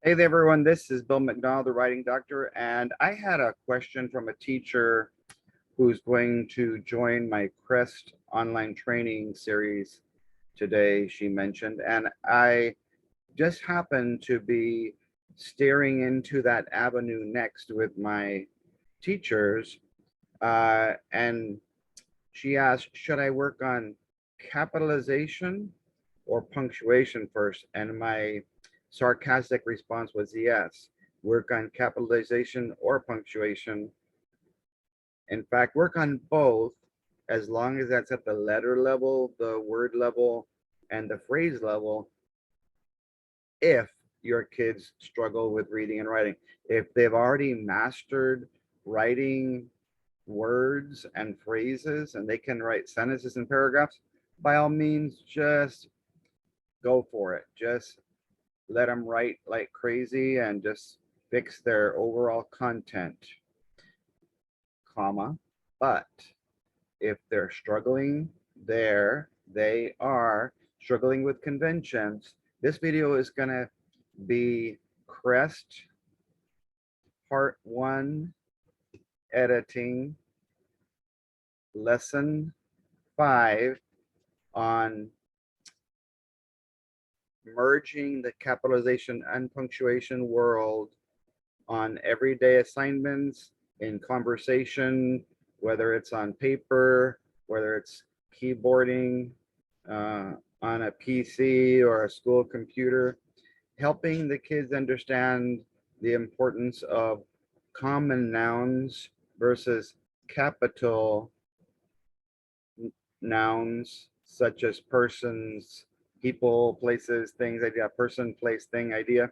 Hey there, everyone. This is Bill McDonald, the writing doctor, and I had a question from a teacher who's going to join my CREST online training series today, she mentioned, and I just happened to be staring into that avenue next with my teachers, and she asked, should I work on capitalization or punctuation first? And my sarcastic response was yes. Work on capitalization or punctuation. In fact, work on both as long as that's at the letter level, the word level, and the phrase level, if your kids struggle with reading and writing. If they've already mastered writing words and phrases and they can write sentences and paragraphs, by all means, just go for it. Just let them write like crazy and just fix their overall content, comma. But if they're struggling there, they are struggling with conventions. This video is going to be CREST Part 1 editing lesson 5 on merging the capitalization and punctuation world on everyday assignments, in conversation, whether it's on paper, whether it's keyboarding on a PC or a school computer, helping the kids understand the importance of common nouns versus capital nouns, such as persons, people, places, things, idea, person, place, thing, idea.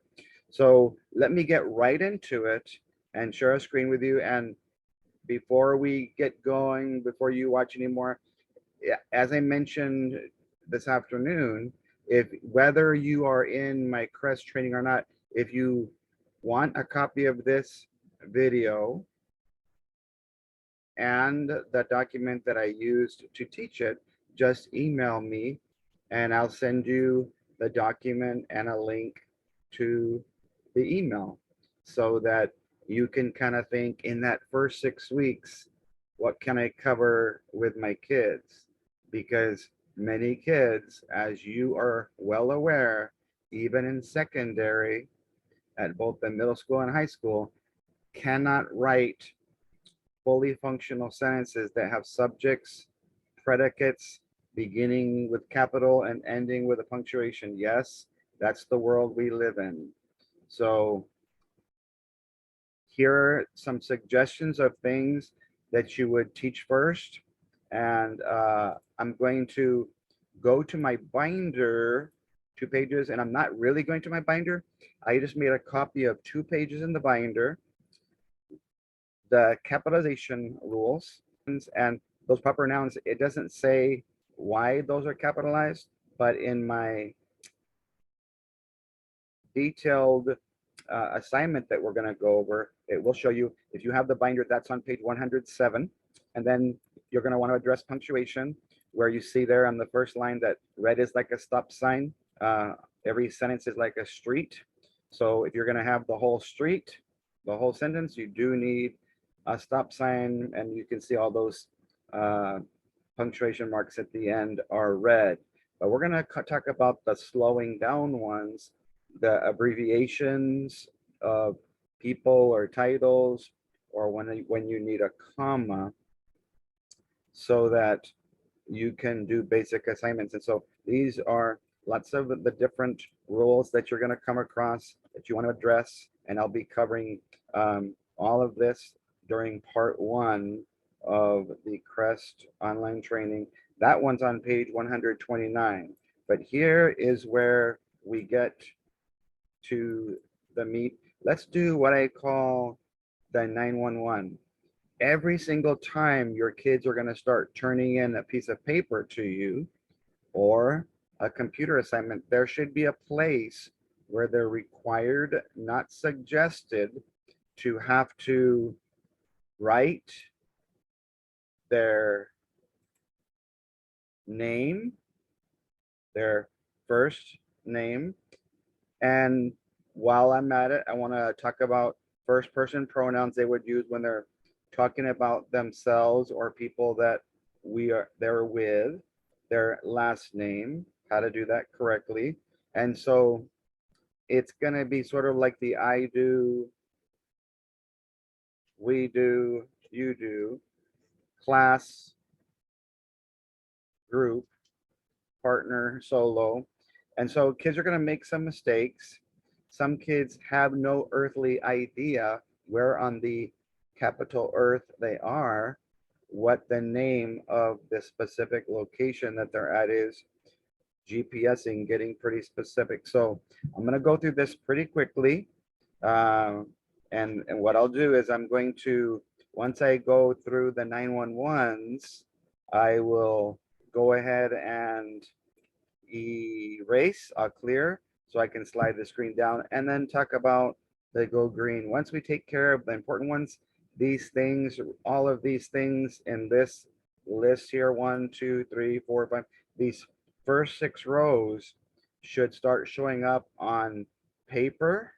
So let me get right into it and share a screen with you. And before we get going, before you watch anymore, as I mentioned this afternoon, if whether you are in my CREST training or not, if you want a copy of this video and the document that I used to teach it, just email me and I'll send you the document and a link to the email so that you can kind of think in that first 6 weeks, what can I cover with my kids? Because many kids, as you are well aware, even in secondary, at both the middle school and high school, cannot write fully functional sentences that have subjects, predicates, beginning with capital and ending with a punctuation. Yes, that's the world we live in. So here are some suggestions of things that you would teach first. And I'm going to go to my binder, 2 pages, and I'm not really going to my binder. I just made a copy of 2 pages in the binder, the capitalization rules, and those proper nouns. It doesn't say why those are capitalized, but in my detailed assignment that we're going to go over, it will show you. If you have the binder, that's on page 107. And then you're going to want to address punctuation, where you see there on the first line that red is like a stop sign. Every sentence is like a street. So if you're going to have the whole street, the whole sentence, you do need a stop sign, and you can see all those punctuation marks at the end are red. But we're going to talk about the slowing down ones, the abbreviations of people or titles, or when you need a comma so that you can do basic assignments. And so these are lots of the different rules that you're going to come across that you want to address. And I'll be covering all of this during part 1 of the CREST online training. That one's on page 129. But here is where we get to the meat. Let's do what I call the 911. Every single time your kids are going to start turning in a piece of paper to you or a computer assignment, there should be a place where they're required, not suggested, to have to write their name, their first name, and while I'm at it, I want to talk about first person pronouns they would use when they're talking about themselves or people that they're with, their last name, how to do that correctly. And so it's going to be sort of like the I do, we do, you do, class, group, partner, solo. And so kids are going to make some mistakes. Some kids have no earthly idea where on the capital Earth they are, what the name of the specific location that they're at is. GPSing, getting pretty specific. So I'm going to go through this pretty quickly. And what I'll do is I'm going to, once I go through the 911s, I will go ahead and erase, I'll clear, so I can slide the screen down and then talk about the go green. Once we take care of the important ones, these things, all of these things in this list here, 1, 2, 3, 4, 5, these first 6 rows should start showing up on paper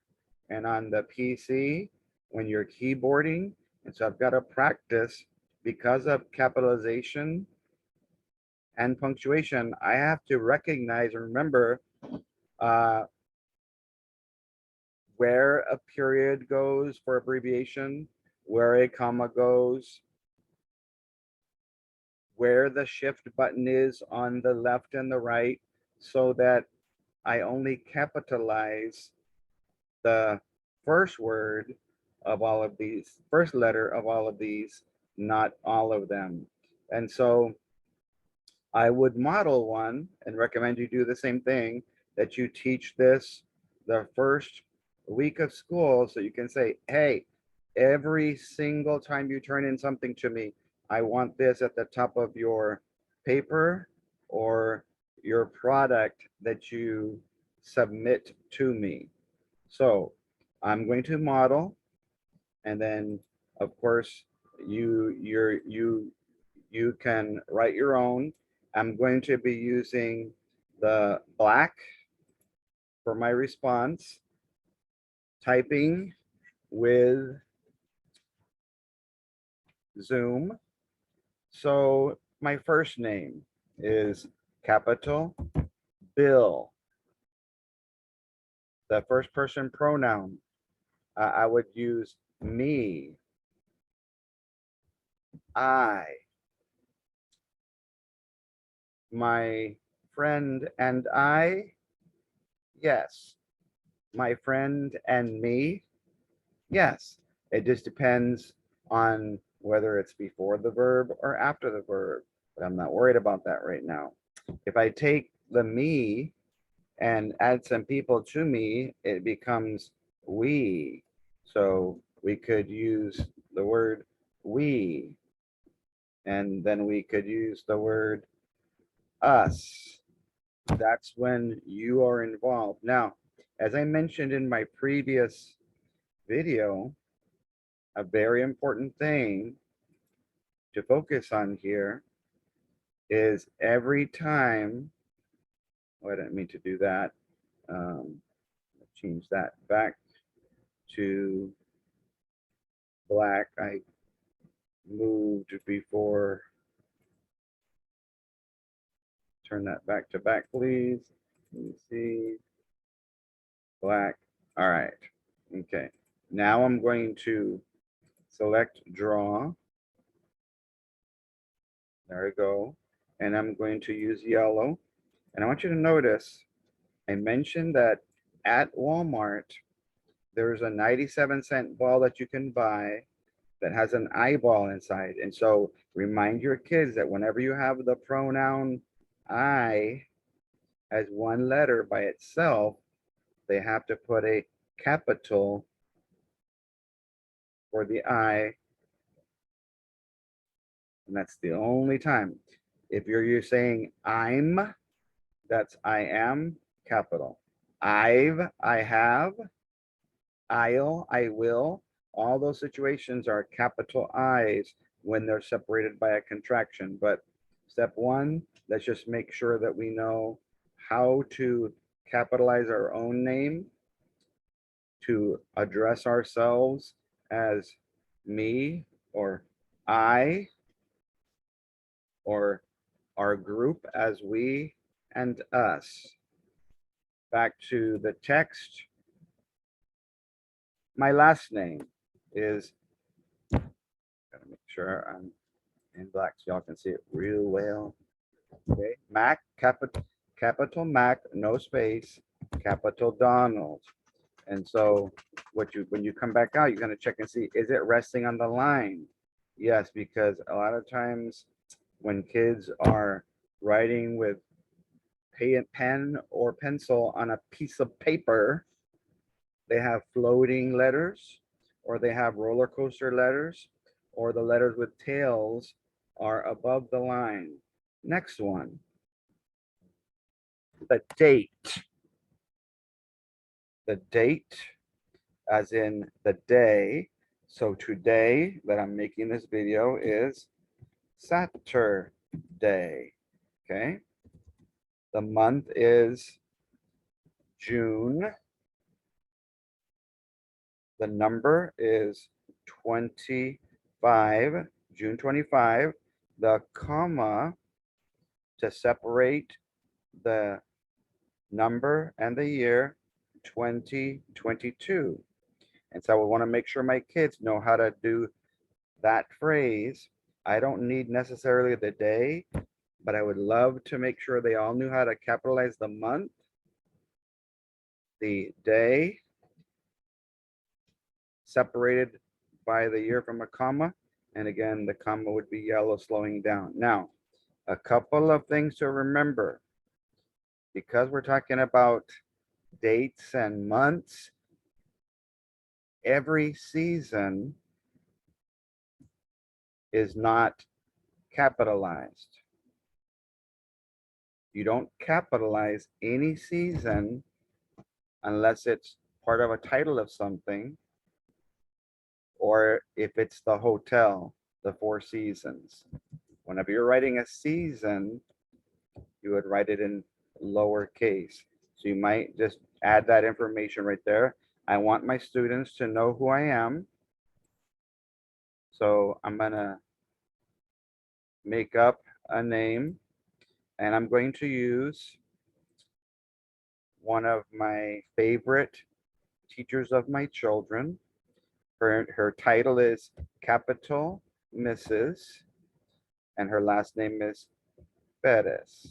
and on the PC when you're keyboarding. And so I've got to practice because of capitalization and punctuation. I have to recognize and remember uh, where a period goes for abbreviation, where a comma goes, where the shift button is on the left and the right, so that I only capitalize the first word of all of these, first letter of all of these, not all of them. And so I would model one and recommend you do the same thing, that you teach this the first week of school so you can say, hey, every single time you turn in something to me, I want this at the top of your paper or your product that you submit to me. So I'm going to model, and then of course you can write your own. I'm going to be using the black for my response, typing with Zoom. So my first name is capital Bill. The first person pronoun, I would use me, I, my friend and I, yes. My friend and me, yes. It just depends on whether it's before the verb or after the verb, but I'm not worried about that right now. If I take the me and add some people to me, it becomes we. So we could use the word we, and then we could use the word us. That's when you are involved. Now, as I mentioned in my previous video, a very important thing to focus on here is every time, oh, I didn't mean to do that. Change that back to black. I moved before. Turn that back to back, please. Let me see. Black. All right. Okay. Now I'm going to select draw. There we go. And I'm going to use yellow. And I want you to notice, I mentioned that at Walmart, there's a 97-cent ball that you can buy that has an eyeball inside. And so remind your kids that whenever you have the pronoun I as one letter by itself, they have to put a capital for the I. And that's the only time. If you're saying I'm, that's I am, capital. I have, I'll, I will. All those situations are capital I's when they're separated by a contraction. But step one, let's just make sure that we know how to capitalize our own name to address ourselves as me or I, or our group as we and us. Back to the text. My last name is, gotta make sure I'm in black so y'all can see it real well. Okay, Mac, capital Mac, no space, capital Donald. And so when you come back out, you're going to check and see, is it resting on the line? Yes, because a lot of times when kids are writing with pen or pencil on a piece of paper, they have floating letters, or they have roller coaster letters, or the letters with tails are above the line. Next one, the date. The date, as in the day. So today that I'm making this video is Saturday. Okay. The month is June. The number is 25, June 25. The comma to separate the number and the year, 2022. And so I want to make sure my kids know how to do that phrase. I don't need necessarily the day, but I would love to make sure they all knew how to capitalize the month, the day, separated by the year from a comma. And again, the comma would be yellow, slowing down. Now, a couple of things to remember. Because we're talking about dates and months, every season is not capitalized. You don't capitalize any season unless it's part of a title of something, or if it's the hotel, the Four Seasons. Whenever you're writing a season, you would write it in lowercase. So you might just add that information right there. I want my students to know who I am. So I'm gonna make up a name, and I'm going to use one of my favorite teachers of my children. Her title is Capital Mrs., and her last name is Perez.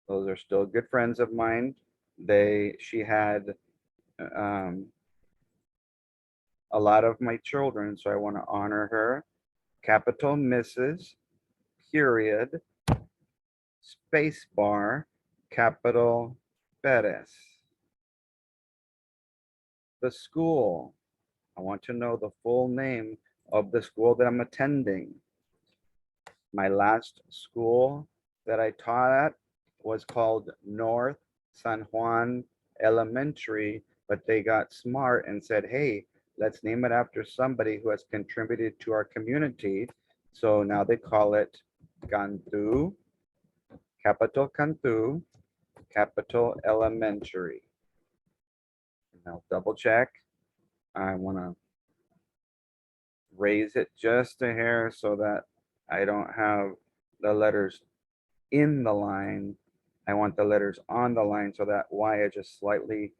Those are still good friends of mine. She had a lot of my children, so I want to honor her. Capital Mrs., period, space bar, capital Perez. The school. I want to know the full name of the school that I'm attending. My last school that I taught at was called North San Juan Elementary, but they got smart and said, hey, let's name it after somebody who has contributed to our community. So now they call it Cantu, capital Cantu, capital Elementary. And I'll double check. I want to raise it just a hair so that I don't have the letters in the line. I want the letters on the line so that Y is just slightly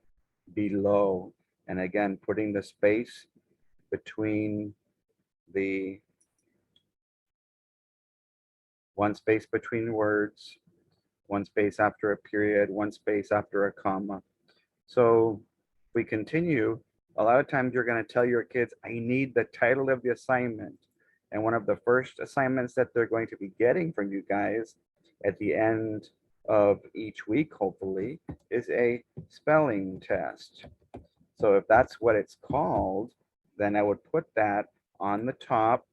below. And again, putting the space between the one space between words, one space after a period, one space after a comma. So if we continue, a lot of times you're going to tell your kids, I need the title of the assignment. And one of the first assignments that they're going to be getting from you guys at the end of each week, hopefully, is a spelling test. So if that's what it's called, then I would put that on the top,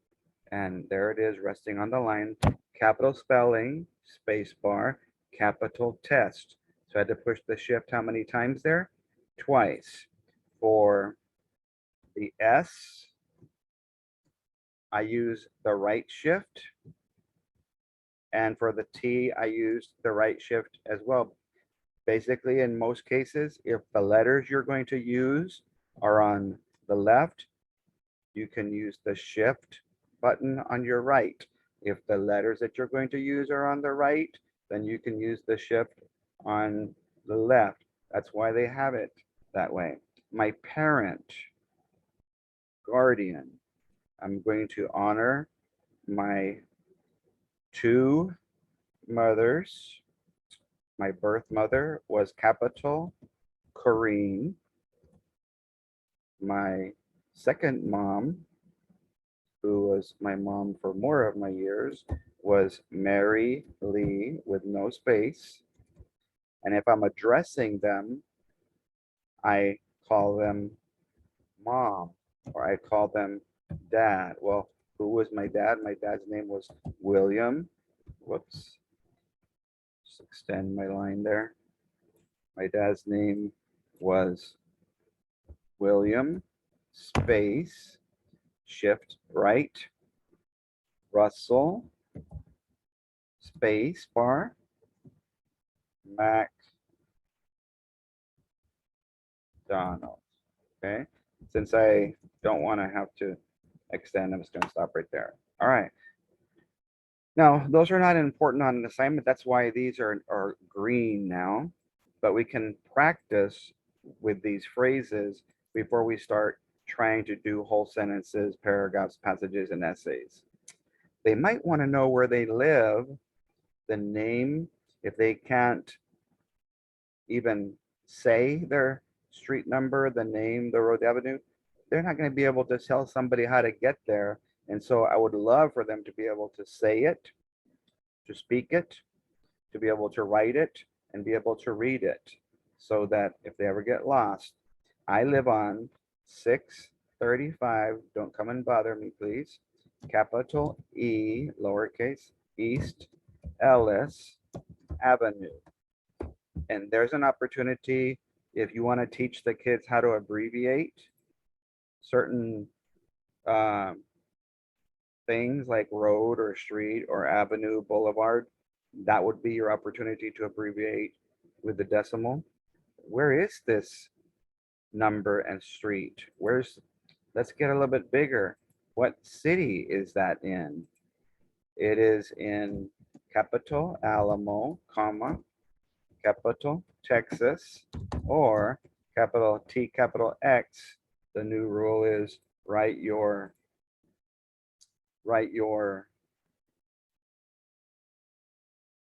and there it is resting on the line, capital spelling, space bar, capital test. So I had to push the shift how many times there? Twice. For the S, I use the right shift. And for the T, I used the right shift as well. Basically, in most cases, if the letters you're going to use are on the left, you can use the shift button on your right. If the letters that you're going to use are on the right, then you can use the shift on the left. That's why they have it that way. My parent, guardian. I'm going to honor my two mothers. My birth mother was capital Corrine. My second mom, who was my mom for more of my years, was Mary Lee with no space. And if I'm addressing them, I call them mom or I call them dad. Well, who was my dad? My dad's name was William. Whoops. Just extend my line there. My dad's name was William, space, shift right, Russell, space bar, McDonald. Okay. Since I don't want to have to extend, I'm just going to stop right there. All right. Now, those are not important on an assignment. That's why these are green now. But we can practice with these phrases before we start trying to do whole sentences, paragraphs, passages, and essays. They might want to know where they live, the name, if they can't even say their street number, the name, the road, the avenue, they're not going to be able to tell somebody how to get there. And so I would love for them to be able to say it, to speak it, to be able to write it, and be able to read it, so that if they ever get lost, I live on 635, don't come and bother me, please, capital E, lowercase, East Ellis Avenue. And there's an opportunity if you want to teach the kids how to abbreviate certain things like road or street or avenue, boulevard, that would be your opportunity to abbreviate with the decimal. Where is this number and street? Let's get a little bit bigger. What city is that in? It is in capital Alamo, comma, capital Texas, or capital T, capital X. The new rule is write your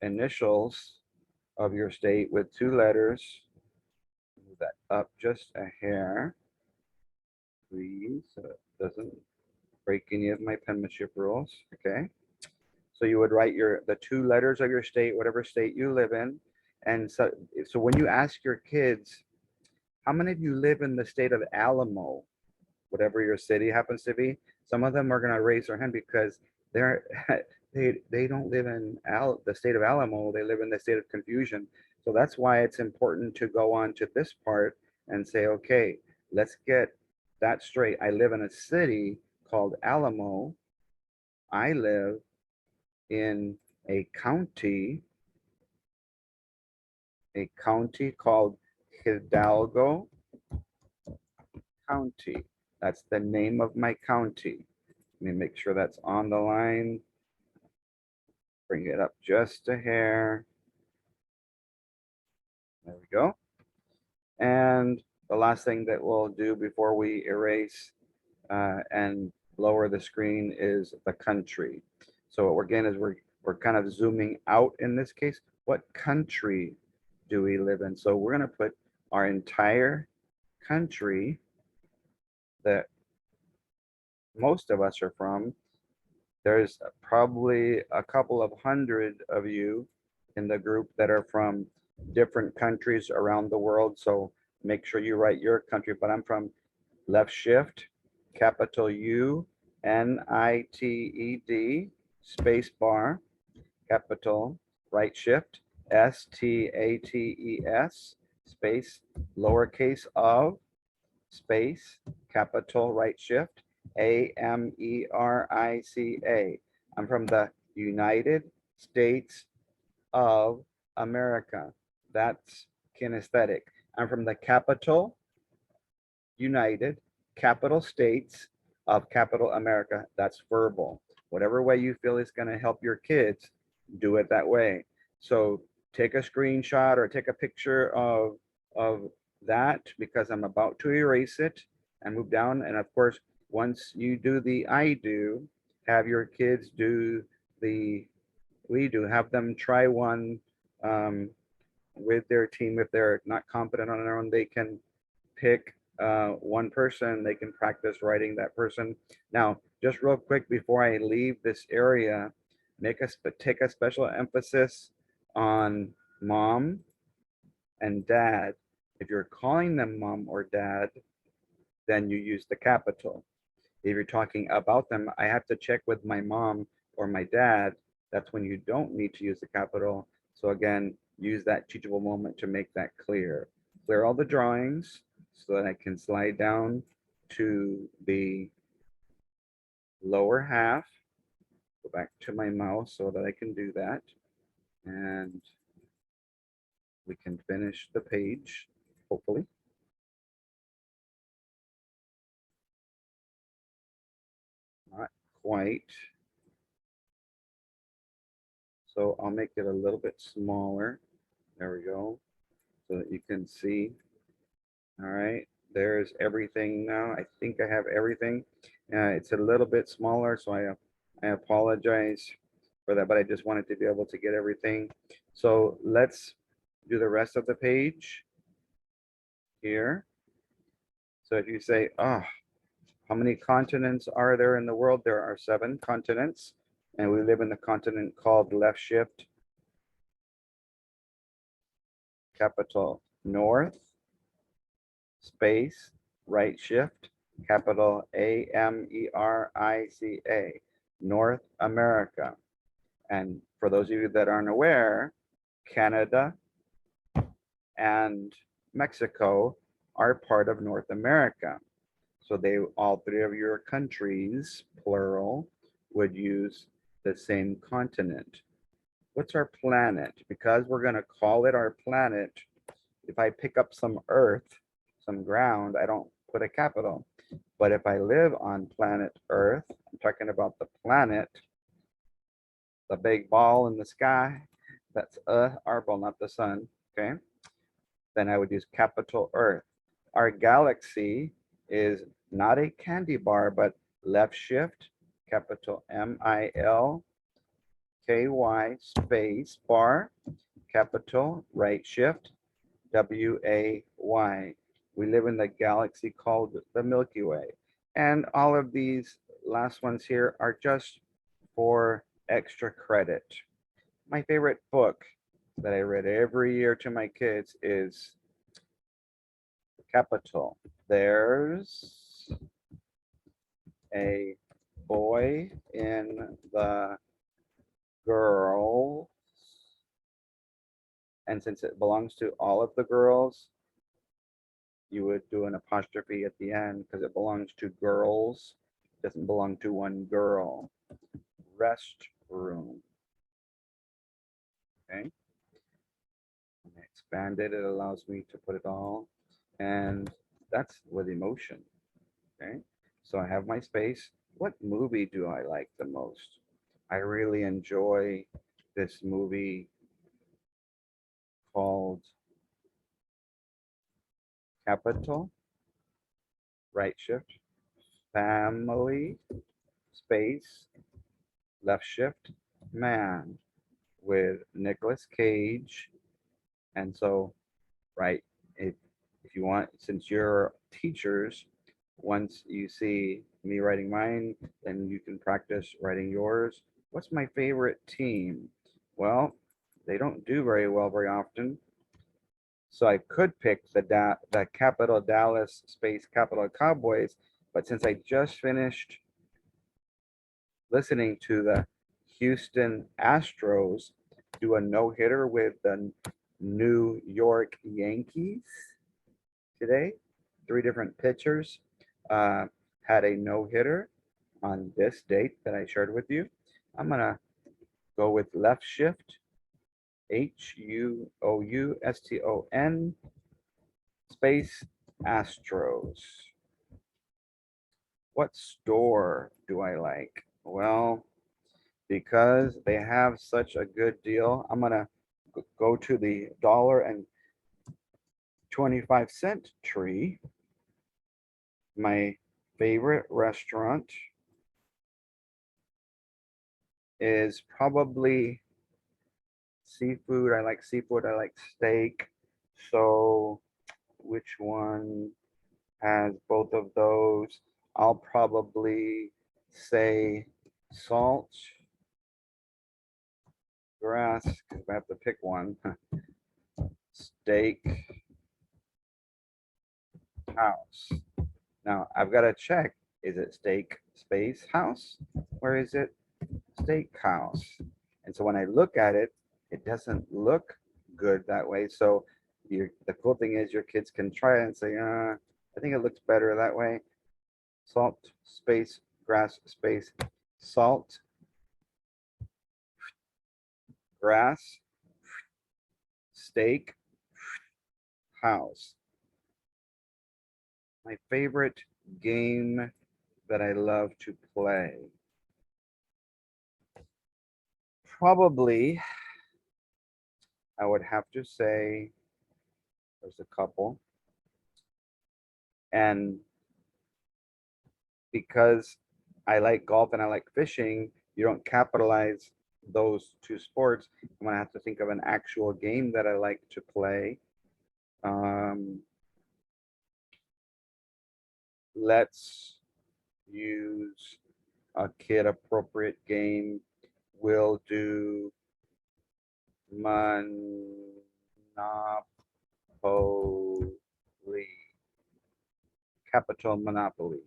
initials of your state with 2 letters. Move that up just a hair, please, so it doesn't break any of my penmanship rules. Okay. So you would write the 2 letters of your state, whatever state you live in. And so when you ask your kids, how many of you live in the state of Alamo, whatever your city happens to be, some of them are going to raise their hand because they're they don't live in the state of Alamo, they live in the state of confusion. So that's why it's important to go on to this part and say, okay, let's get that straight. I live in a city called Alamo. I live in a county called Hidalgo County. That's the name of my county. Let me make sure that's on the line. Bring it up just a hair. There we go. And the last thing that we'll do before we erase and lower the screen is the country. So what we're getting is we're kind of zooming out in this case. What country do we live in? So we're going to put our entire country that most of us are from. There's probably a couple of hundred of you in the group that are from different countries around the world. So make sure you write your country, but I'm from left shift, capital U, NITED, space bar, capital right shift, STATES, space, lowercase of, space, capital right shift, AMERICA. I'm from the United States of America. That's kinesthetic. I'm from the capital, United, capital states of capital America. That's verbal. Whatever way you feel is going to help your kids, do it that way. So take a screenshot or take a picture of that, because I'm about to erase it and move down. And of course, once you do the I do, have your kids do the we do. Have them try one with their team. If they're not confident on their own, they can pick one person. They can practice writing that person. Now, just real quick before I leave this area, take a special emphasis on mom and dad. If you're calling them mom or dad, then you use the capital. If you're talking about them, I have to check with my mom or my dad. That's when you don't need to use the capital. So again, use that teachable moment to make that clear. Clear all the drawings so that I can slide down to the lower half. Go back to my mouse so that I can do that. And we can finish the page, hopefully. Not quite. So I'll make it a little bit smaller. There we go. So that you can see. All right, there's everything now. I think I have everything. It's a little bit smaller, so I apologize for that, but I just wanted to be able to get everything. So let's do the rest of the page here. So if you say, oh, how many continents are there in the world? There are 7 continents, and we live in the continent called left shift, capital North, space, right shift, capital America, North America. And for those of you that aren't aware, Canada and Mexico are part of North America. So all 3 of your countries, plural, would use the same continent. What's our planet? Because we're going to call it our planet, if I pick up some earth, some ground, I don't put a capital. But if I live on planet Earth, I'm talking about the planet, the big ball in the sky, that's our ball, not the sun, okay? Then I would use capital Earth. Our galaxy is not a candy bar, but left shift, capital MILKY, space bar, capital right shift, WAY. We live in the galaxy called the Milky Way. And all of these last ones here are just for extra credit. My favorite book that I read every year to my kids is Capital. There's a boy in the girls, and since it belongs to all of the girls, you would do an apostrophe at the end because it belongs to girls. It doesn't belong to one girl. Restroom. Okay. When I expand it, it allows me to put it all. And that's with emotion. Okay. So I have my space. What movie do I like the most? I really enjoy this movie called Capital, right shift, family, space, left shift, man, with Nicolas Cage. And so, right, if you want, since you're teachers, once you see me writing mine, then you can practice writing yours. What's my favorite team? Well, they don't do very well very often. So I could pick the capital Dallas space capital Cowboys, but since I just finished listening to the Houston Astros do a no-hitter with the New York Yankees today, 3 different pitchers had a no-hitter on this date that I shared with you. I'm gonna go with left shift Huouston space Astros. What store do I like? Well, because they have such a good deal, I'm gonna go to the $1.25 tree. My favorite restaurant is probably seafood. I like seafood. I like steak. So which one has both of those? I'll probably say salt, grass, because I have to pick one. Steak house. Now I've got to check, is it steak space house or is it steak house? And so when I look at it, it doesn't look good that way. So the cool thing is your kids can try it and say, I think it looks better that way. Salt, space, grass, space, salt, grass, steak, house. My favorite game that I love to play. Probably, I would have to say, there's a couple. And because I like golf and I like fishing, you don't capitalize those two sports. I'm gonna have to think of an actual game that I like to play. Let's use a kid appropriate game. We'll do Monopoly. Capital Monopoly.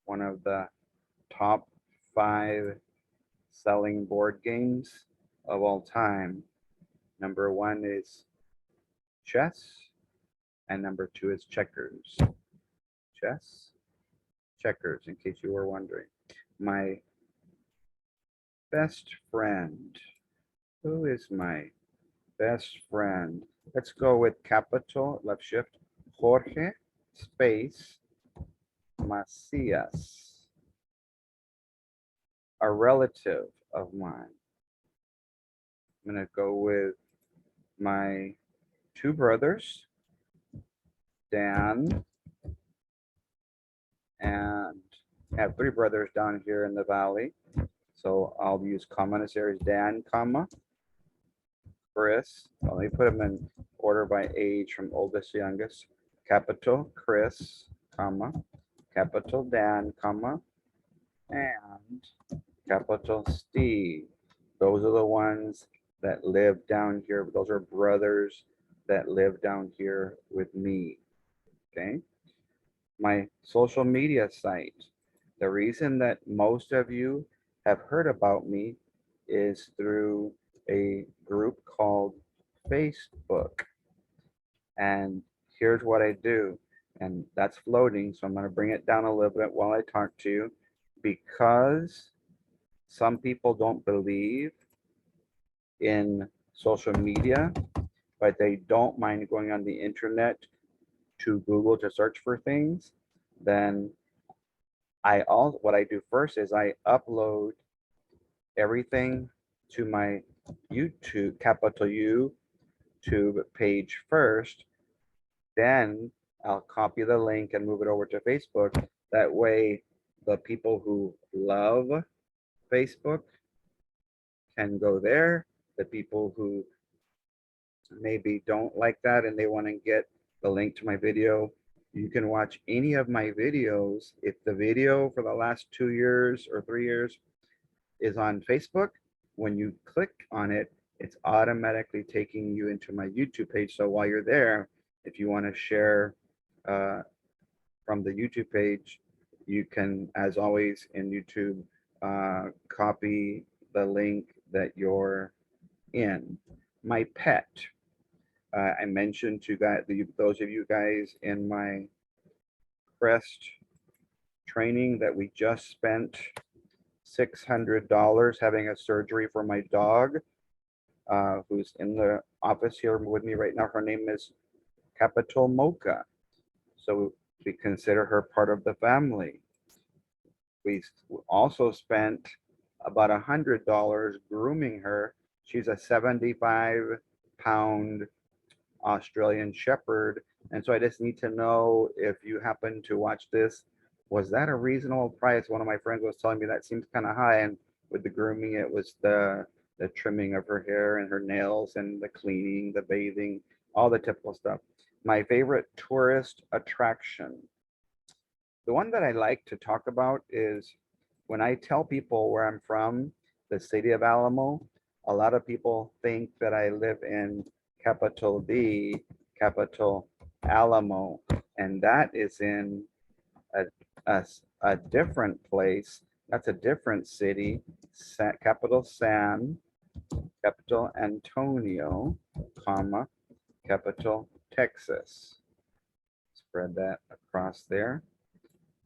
One of the top 5 selling board games of all time. Number 1 is chess, and number 2 is checkers. Chess, checkers, in case you were wondering. My best friend. Who is my best friend? Let's go with capital, left shift, Jorge, space, Macias. A relative of mine. I'm gonna go with my 2 brothers, Dan, and I have 3 brothers down here in the valley. So I'll use comma necessaries, Dan, comma, Chris. Let me put them in order by age from oldest to youngest. Capital Chris, comma, capital Dan, comma, and capital Steve. Those are the ones that live down here. Those are brothers that live down here with me. Okay. My social media site. The reason that most of you have heard about me is through a group called Facebook. And here's what I do. And that's floating. So I'm going to bring it down a little bit while I talk to you, because some people don't believe in social media, but they don't mind going on the internet to Google to search for things. Then what I do first is I upload everything to my YouTube, capital YouTube page first. Then I'll copy the link and move it over to Facebook. That way, the people who love Facebook can go there. The people who maybe don't like that and they want to get the link to my video, you can watch any of my videos. If the video for the last 2 years or 3 years is on Facebook, when you click on it, it's automatically taking you into my YouTube page. So while you're there, if you want to share from the YouTube page, you can, as always in YouTube, copy the link that you're in. My pet. I mentioned to those of you guys in my CREST training that we just spent $600 having a surgery for my dog. who's in the office here with me right now. Her name is Capital Mocha. So we consider her part of the family. We also spent about $100 grooming her. She's a 75-pound Australian Shepherd. And so I just need to know if you happen to watch this, was that a reasonable price? One of my friends was telling me that seems kind of high. And with the grooming, it was the trimming of her hair and her nails and the cleaning, the bathing, all the typical stuff. My favorite tourist attraction. The one that I like to talk about is when I tell people where I'm from, the city of Alamo, a lot of people think that I live in capital D, capital Alamo, and that is in a, a different place. That's a different city, capital San, capital Antonio, comma, capital Texas. Spread that across there.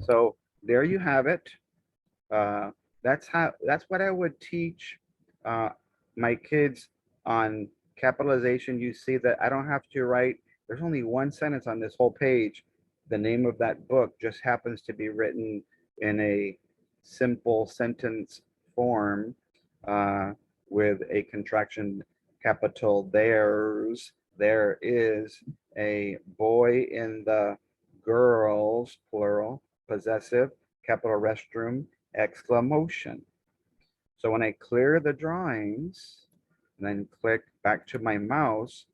So there you have it. That's what I would teach my kids on capitalization. You see that I don't have to write, there's only one sentence on this whole page. The name of that book just happens to be written in a simple sentence form with a contraction capital theirs. There is a boy in the girls, plural, possessive, capital restroom, exclamation. So when I clear the drawings and then click back to my mouse,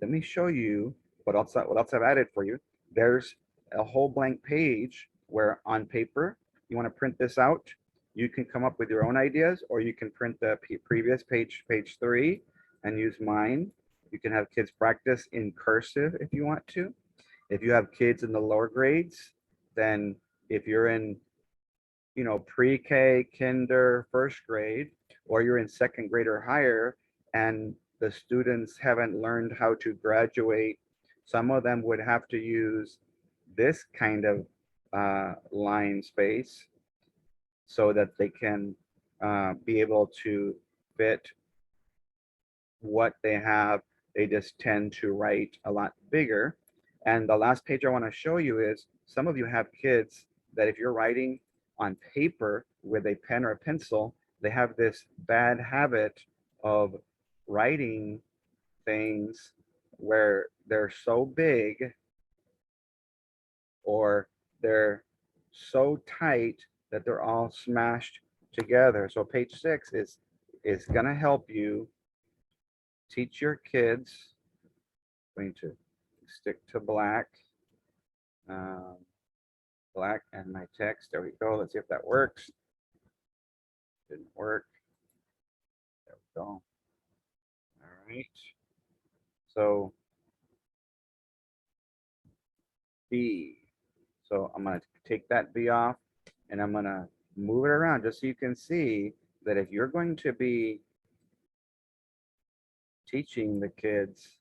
let me show you what else I've added for you. There's a whole blank page where on paper, you want to print this out. You can come up with your own ideas, or you can print the previous page, page 3, and use mine. You can have kids practice in cursive if you want to. If you have kids in the lower grades, then if you're in pre-K, kinder, first grade, or you're in second grade or higher, and the students haven't learned how to graduate, some of them would have to use this kind of line space so that they can be able to fit what they have. They just tend to write a lot bigger. And the last page I want to show you is some of you have kids that if you're writing on paper with a pen or a pencil, they have this bad habit of writing things where they're so big or they're so tight that they're all smashed together. So page 6 is going to help you teach your kids. I'm going to stick to black. Black and my text. There we go. Let's see if that works. Didn't work. There we go. All right. So B. So I'm going to take that B off and I'm going to move it around just so you can see that if you're going to be teaching the kids,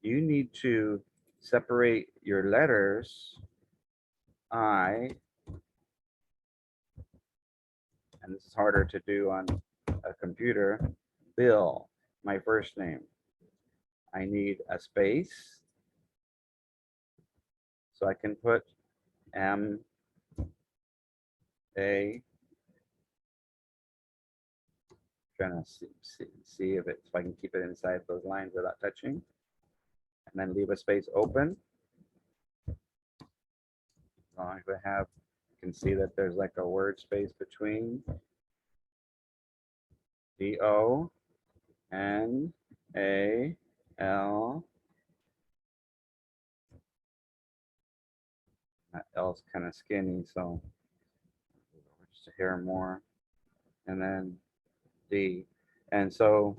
you need to separate your letters I, and this is harder to do on a computer, Bill, my first name. I need a space so I can put M A. Trying to see if I can keep it inside those lines without touching, and then leave a space open. As long as I have, you can see that there's like a word space between D-O, N, A, L. That L's kind of skinny, so just a hair more. And then D. And so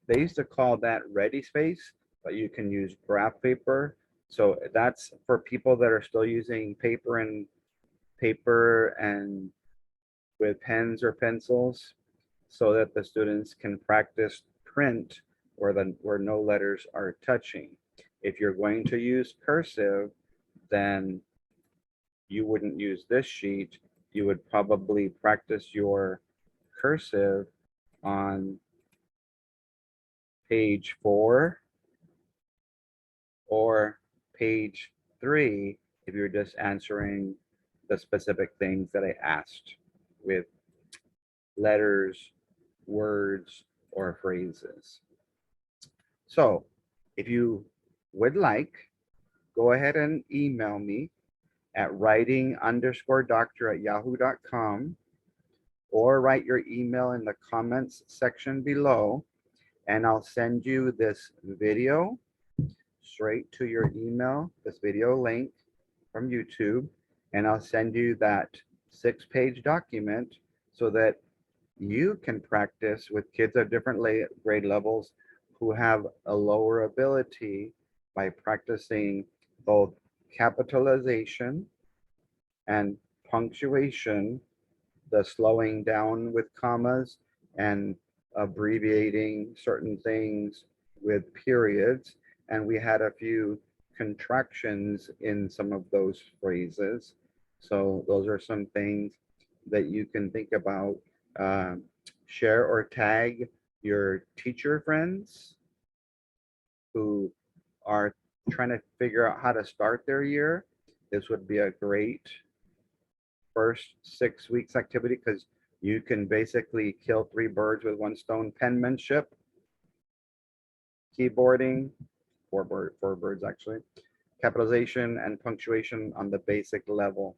they used to call that ready space, but you can use graph paper. So that's for people that are still using paper and with pens or pencils, so that the students can practice print where no letters are touching. If you're going to use cursive, then you wouldn't use this sheet. You would probably practice your cursive on page 4 or page 3 if you're just answering the specific things that I asked with letters, words, or phrases. So if you would like, go ahead and email me at writing_doctor@yahoo.com, or write your email in the comments section below, and I'll send you this video straight to your email, this video link from YouTube, and I'll send you that 6-page document so that you can practice with kids at different grade levels who have a lower ability by practicing both capitalization and punctuation, the slowing down with commas and abbreviating certain things with periods. And we had a few contractions in some of those phrases. So those are some things that you can think about. Share or tag your teacher friends who are trying to figure out how to start their year. This would be a great first 6 weeks activity because you can basically kill 3 birds with 1 stone: penmanship, keyboarding, 4 birds actually, capitalization, and punctuation on the basic level.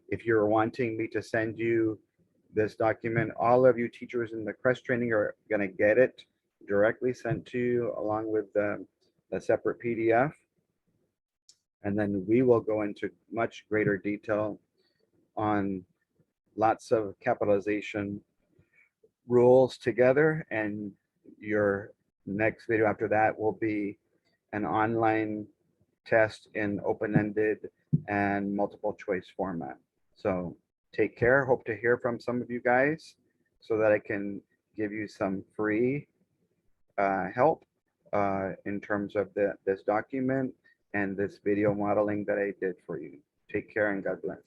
If you're wanting me to send you this document, all of you teachers in the CREST training are going to get it directly sent to you along with the separate PDF. And then we will go into much greater detail on lots of capitalization rules together. And your next video after that will be an online test in open-ended and multiple choice format. So take care. Hope to hear from some of you guys so that I can give you some free help in terms of this document and this video modeling that I did for you. Take care and God bless.